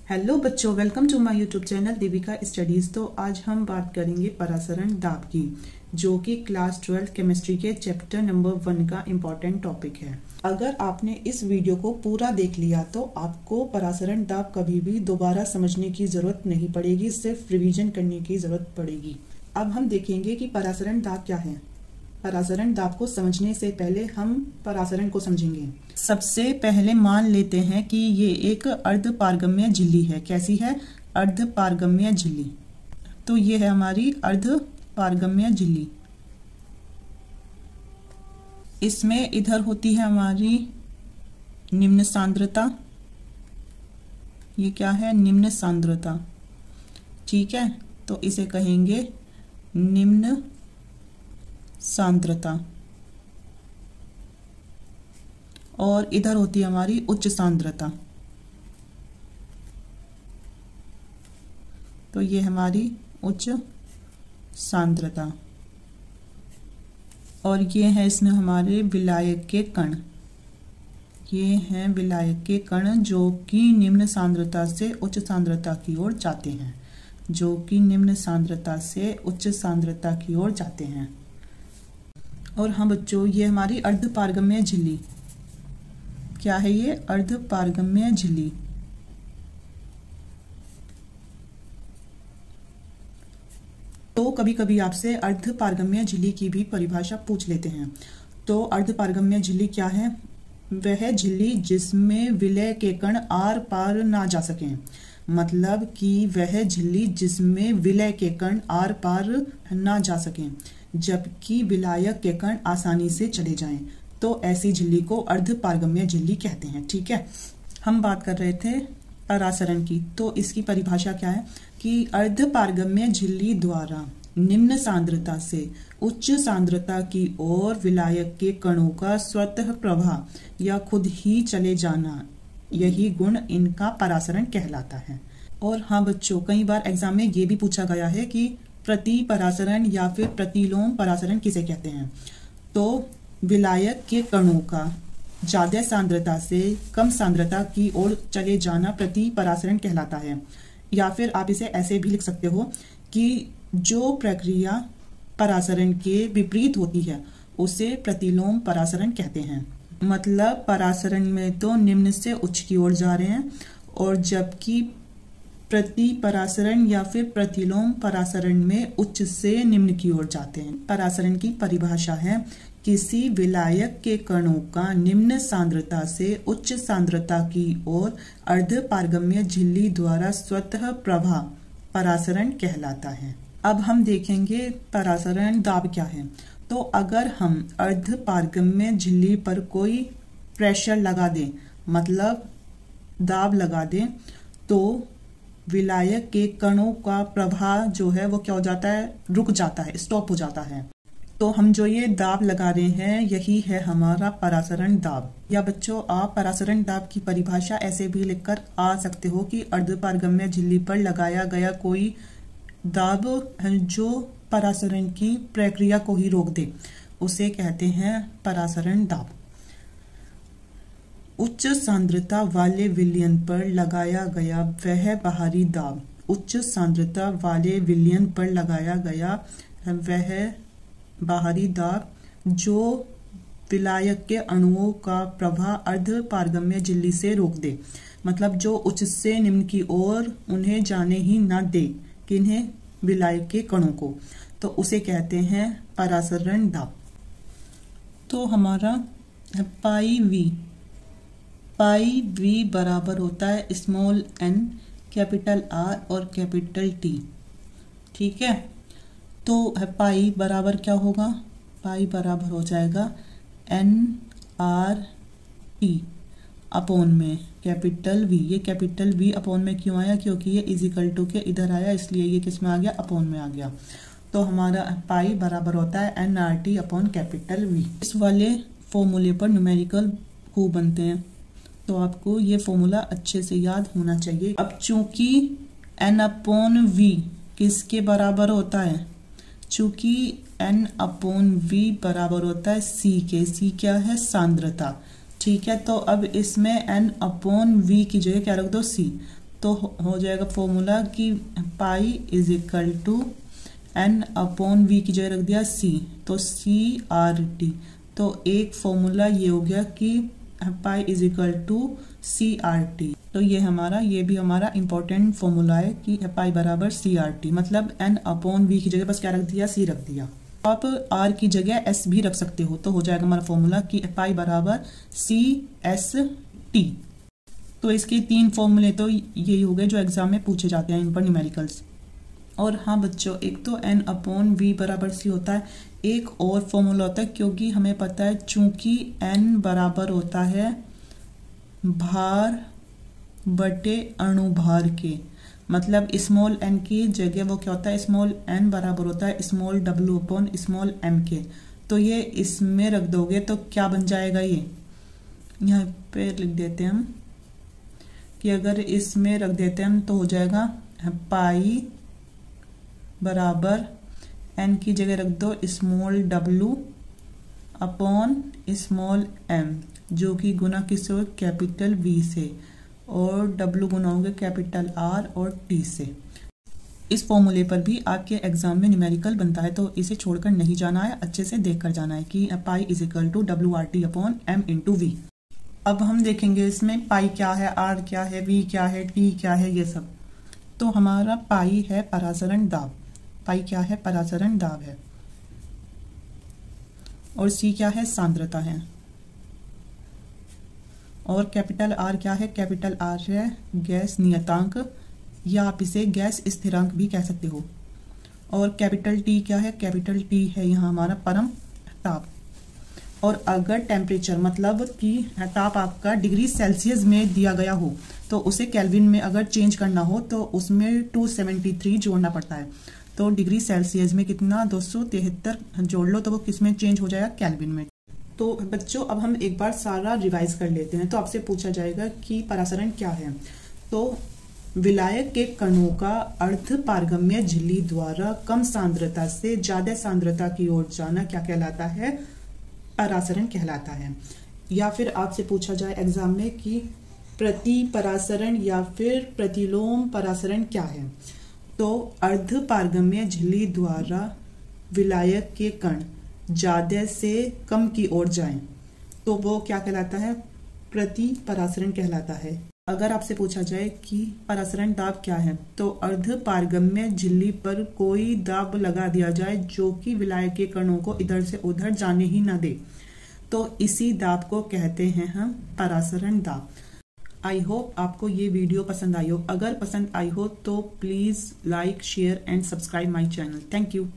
Hello बच्चों, welcome to my YouTube channel Devika studies. तो आज हम बात करेंगे परासरण दाब की, जो कि क्लास 12 केमिस्ट्री के चैप्टर नंबर 1 का इम्पोर्टेंट टॉपिक है। अगर आपने इस वीडियो को पूरा देख लिया तो आपको परासरण दाब कभी भी दोबारा समझने की जरूरत नहीं पड़ेगी, सिर्फ रिवीजन करने की जरूरत पड़ेगी। अब हम देखेंगे कि परासरण दाब क्या है। परासरण दाब को समझने से पहले हम परासरण को समझेंगे। सबसे पहले मान लेते हैं कि ये एक अर्धपारगम्य झिल्ली है। कैसी है? अर्धपारगम्य झिल्ली। तो ये है हमारी अर्धपारगम्य झिल्ली। इसमें इधर होती है हमारी निम्न सांद्रता। ये क्या है? निम्न सांद्रता। ठीक है, तो इसे कहेंगे निम्न सांद्रता। और इधर होती है हमारी उच्च सांद्रता। तो ये हमारी उच्च सांद्रता। और ये है इसमें हमारे विलायक के कण। ये हैं विलायक के कण जो कि निम्न सांद्रता से उच्च सांद्रता की ओर जाते हैं। जो कि निम्न सांद्रता से उच्च सांद्रता की ओर जाते हैं। और हाँ बच्चों, ये हमारी अर्धपारगम्य झिल्ली। क्या है ये? अर्धपारगम्य झिल्ली। तो कभी कभी आपसे अर्धपारगम्य झिल्ली की भी परिभाषा पूछ लेते हैं। तो अर्धपारगम्य झिल्ली क्या है? वह झिल्ली जिसमें विलय के कण आर पार ना जा सकें। मतलब कि वह झिल्ली जिसमें विलय के कण आर पार ना जा सकें, जबकि विलायक के कण आसानी से चले जाएं, तो ऐसी झिल्ली को अर्धपारगम्य झिल्ली कहते हैं। ठीक है, हम बात कर रहे थे परासरण की। तो इसकी परिभाषा क्या है कि अर्धपारगम्य झिल्ली द्वारा निम्न सांद्रता से उच्च सांद्रता की ओर विलायक के कणों का स्वतः प्रवाह या खुद ही चले जाना, यही गुण इनका परासरण कहलाता है। और हाँ बच्चों, कई बार एग्जाम में ये भी पूछा गया है कि प्रति परासरण या फिर प्रतिलोम परासरण किसे कहते हैं। तो विलायक के कणों का ज्यादा सांद्रता से कम सांद्रता की ओर चले जाना प्रति परासरण कहलाता है। या फिर आप इसे ऐसे भी लिख सकते हो कि जो प्रक्रिया परासरण के विपरीत होती है उसे प्रतिलोम परासरण कहते हैं। मतलब परासरण में तो निम्न से उच्च की ओर जा रहे हैं, और जबकि प्रति परासरण या फिर प्रतिलोम परासरण में उच्च से निम्न की ओर जाते हैं। परासरण की परिभाषा है किसी विलायक के कणों का निम्न सांद्रता से उच्च सांद्रता की ओर अर्धपारगम्य झिल्ली द्वारा स्वतः प्रवाह परासरण कहलाता है। अब हम देखेंगे परासरण दाब क्या है। तो अगर हम अर्धपारगम्य झिल्ली पर कोई प्रेशर लगा दें, मतलब दाब लगा दें, तो विलायक के कणों का प्रवाह जो है वो क्या हो जाता है? रुक जाता है, स्टॉप हो जाता है। तो हम जो ये दाब लगा रहे हैं यही है हमारा परासरण दाब। या बच्चों, आप परासरण दाब की परिभाषा ऐसे भी लिखकर आ सकते हो कि अर्धपारगम्य झिल्ली पर लगाया गया कोई दाब जो परासरण की प्रक्रिया को ही रोक दे, उसे कहते हैं परासरण दाब। उच्च सांद्रता वाले विलयन पर लगाया गया वह बाहरी दाब। उच्च सांद्रता वाले विलयन पर लगाया गया वह बाहरी दाब जो विलायक के अणुओं का प्रवाह अर्धपारगम्य झिल्ली से रोक दे। मतलब जो उच्च से निम्न की ओर उन्हें जाने ही ना दे, किन्हें? विलायक के कणों को। तो उसे कहते हैं परासरण दाब। तो हमारा पाई वी बराबर होता है स्मॉल n, कैपिटल R और कैपिटल T। ठीक है, तो पाई बराबर क्या होगा? पाई बराबर हो जाएगा NRT अपॉन में कैपिटल V। ये कैपिटल V अपॉन में क्यों आया? क्योंकि ये इजिकल टू के इधर आया, इसलिए ये किस में आ गया? अपॉन में आ गया। तो हमारा पाई बराबर होता है NRT अपॉन कैपिटल V। इस वाले फॉर्मूले पर न्यूमेरिकल खूब बनते हैं, तो आपको ये फॉर्मूला अच्छे से याद होना चाहिए। अब चूंकि N अपॉन V किसके बराबर होता है? चूंकि N अपॉन V बराबर होता है C के। C क्या है? सांद्रता। ठीक है, तो अब इसमें n अपॉन v की जगह क्या रख दो? c। तो हो जाएगा फॉर्मूला कि pi is equal to n upon v की जगह रख दिया c, तो CRT। तो एक फॉर्मूला ये हो गया कि pi is equal to CRT। तो ये भी हमारा इंपॉर्टेंट फॉर्मूला है कि पाई बराबर CRT, मतलब n अपॉन v की जगह बस क्या रख दिया, c रख दिया। आप r की जगह s भी रख सकते हो, तो हो जाएगा हमारा फॉर्मूला कि पाई बराबर CST। तो इसके 3 फॉर्मूले तो यही हो गए जो एग्जाम में पूछे जाते हैं इन पर न्यूमेरिकल्स। और हाँ बच्चों, एक तो n अपॉन v बराबर c होता है, एक और फॉर्मूला होता है, क्योंकि हमें पता है चूंकि n बराबर होता है भार बटे अणुभार के, मतलब स्मॉल n की जगह वो क्या होता है, स्मॉल n बराबर होता है small w upon small m के। तो ये इसमें रख दोगे तो क्या बन जाएगा, ये यहाँ पे लिख देते हैं हम कि अगर इसमें रख देते हैं हम तो हो जाएगा पाई बराबर n की जगह रख दो small w upon small m, जो कि गुना किससे हो, कैपिटल V से, और w गुना होंगे कैपिटल R और T से। इस फॉर्मूले पर भी आपके एग्जाम में न्यूमेरिकल बनता है, तो इसे छोड़कर नहीं जाना है, अच्छे से देख कर जाना है कि pi is equal to WRT upon m into V। अब हम देखेंगे इसमें पाई क्या है, R क्या है, V क्या है, T क्या है, ये सब। तो हमारा पाई है परासरण दाब, पाई क्या है, परासरण दाब है, और C क्या है, सांद्रता है, और कैपिटल R क्या है, कैपिटल R है गैस नियतांक, या आप इसे गैस स्थिरांक भी कह सकते हो, और कैपिटल T क्या है, कैपिटल T है यहाँ हमारा परम ताप। और अगर टेम्परेचर मतलब कि ताप आपका डिग्री सेल्सियस में दिया गया हो तो उसे केल्विन में अगर चेंज करना हो तो उसमें 273 जोड़ना पड़ता है। तो डिग्री सेल्सियस में कितना 273 जोड़ लो तो वो किस में चेंज हो जाएगा, केल्विन में। तो बच्चों अब हम एक बार सारा रिवाइज कर लेते हैं। तो आपसे पूछा जाएगा कि परासरण क्या है। तो विलायक के कणों का अर्ध पारगम्य झिल्ली द्वारा कम सांद्रता से ज्यादा सांद्रता की ओर जाना क्या कहलाता है, परासरण कहलाता है। या फिर आपसे पूछा जाए एग्जाम में कि प्रति परासरण या फिर प्रतिलोम परासरण क्या है। तो अर्ध पारगम्य झिल्ली द्वारा विलायक के कण ज्यादा से कम की ओर जाएं तो वो क्या कहलाता है, प्रति परासरण कहलाता है। अगर आपसे पूछा जाए कि परासरण दाब क्या है, तो अर्ध पारगम्य झिल्ली पर कोई दाब लगा दिया जाए जो कि विलायक के कणों को इधर से उधर जाने ही ना दे, तो इसी दाब को कहते हैं हम परासरण दाब। आई होप आपको ये वीडियो पसंद आई हो। अगर पसंद आई हो तो please like, share and subscribe my channel. Thank you.